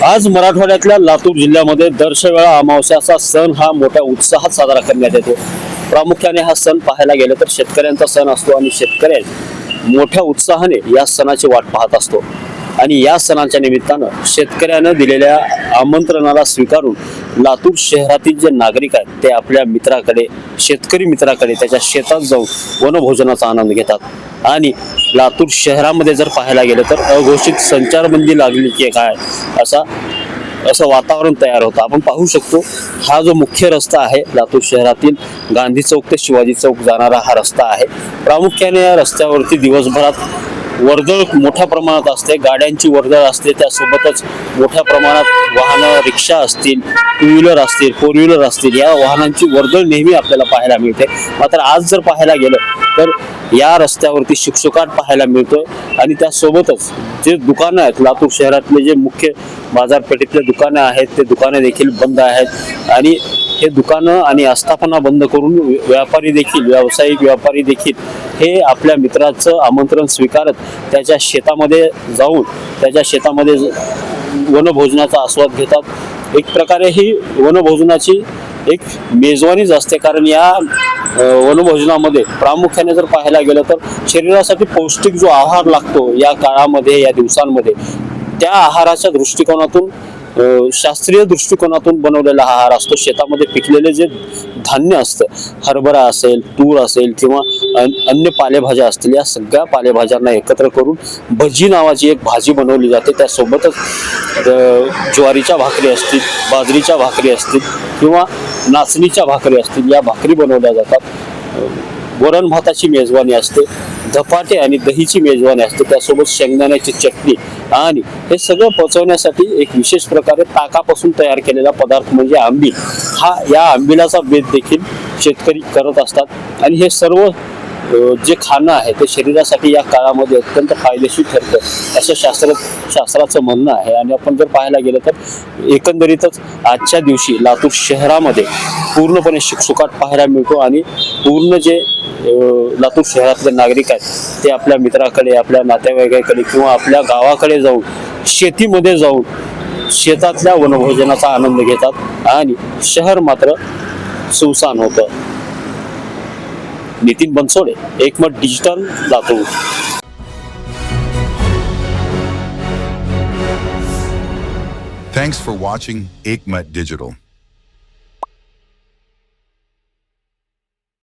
आज मराठवाड्यातल्या लातूर जिल्ह्यामध्ये दरवेळा अमावस्याचा सण हा मोठ्या उत्साहात साजरा करण्यात येतो। प्रामुख्याने हा सण पाहायला गेलं तर शेतकऱ्यांचा सण असतो आणि शेतकरी मोठ्या उत्साहाने या सणाची वाट पाहत असतो। आणि या सणाच्या निमित्तानं शेतकऱ्यानं दिलेल्या आमंत्रणाला स्वीकारून लातूर शहरातील जे नागरिक आहेत ते आपल्या मित्राकडे, शेतकरी मित्राकडे त्याच्या शेतात जाऊन वनभोजनाचा आनंद घेतात। आणि लातूर शहरामध्ये जर पाहायला गेलं तर अघोषित संचारबंदी लागली की काय असं वातावरण तयार होतं। आपण पाहू शकतो हा जो मुख्य रस्ता आहे लातूर शहरातील गांधी चौक ते शिवाजी चौक जाणारा हा रस्ता आहे। प्रामुख्याने या रस्त्यावरती दिवसभरात वर्दळ मोठ्या प्रमाणात असते, गाड्यांची वर्दळ असते, त्यासोबतच मोठ्या प्रमाणात वाहनं, रिक्षा असतील, टू व्हीलर असतील, फोर व्हीलर असतील, या वाहनांची वर्दळ नेहमी आपल्याला पाहायला मिळते। मात्र आज जर पाहायला गेलं तर या रस्त्यावरती शुकशुकाट पाहायला मिळतोय आणि त्यासोबतच जे दुकानं आहेत लातूर शहरातले जे मुख्य बाजारपेठेतले दुकानं आहेत ते दुकानं देखील बंद आहेत। आणि हे दुकानं आणि आस्थापना बंद करून व्यापारी देखील, व्यावसायिक व्यापारी देखील हे आपल्या मित्राचं आमंत्रण स्वीकारत त्याच्या शेतामध्ये जाऊन त्याच्या शेतामध्ये वनभोजनाचा आस्वाद घेतात। एक प्रकारे ही वनभोजनाची एक मेजवानीच असते, कारण या वनभोजनामध्ये प्रामुख्याने जर पाहायला गेलं तर शरीरासाठी पौष्टिक जो आहार लागतो या काळामध्ये, या दिवसांमध्ये, त्या आहाराच्या दृष्टिकोनातून शास्त्रीय दृष्टिकोनातून बनवलेला आहार असतो। शेतामध्ये पिकलेले जे धान्य असतं, हरभरा असेल, तूर असेल किंवा अन्य पालेभाज्या असतील, या सगळ्या पालेभाज्यांना एकत्र करून भजी नावाची एक भाजी बनवली जाते। त्यासोबतच ज्वारीच्या भाकरी असतील, बाजरीच्या भाकरी असतील किंवा नाचणीच्या भाकरी असतील, या भाकरी बनवल्या जातात। वरण भाताची मेजवानी असते, धपाटे आणि दहीची मेजवानी असते, त्यासोबत शेंगदाण्याची चटणी। आणि हे सगळं पचवण्यासाठी एक विशेष प्रकारे ताकापासून तयार केलेला पदार्थ म्हणजे आंबील, या आंबिलाचा बेत देखील शेतकरी करत असतात। आणि हे सर्व जे खाणं आहे ते शरीरासाठी या काळामध्ये अत्यंत फायदेशीर ठरतं असं शास्त्राचं म्हणणं आहे। आणि आपण जर पाहायला गेलं तर एकंदरीतच आजच्या दिवशी लातूर शहरामध्ये पूर्णपणे शुकशुकाट पाहायला मिळतो आणि पूर्ण जे लातूर शहरातले नागरिक आहेत ते आपल्या मित्राकडे, आपल्या नातेवाईकाकडे किंवा आपल्या गावाकडे जाऊन, शेतीमध्ये जाऊन शेतातल्या वनभोजनाचा आनंद घेतात आणि शहर मात्र सुनसान होतं। नितीन बनसोडे, एकमत digital, Latur. Thanks for watching Ekmat Digital.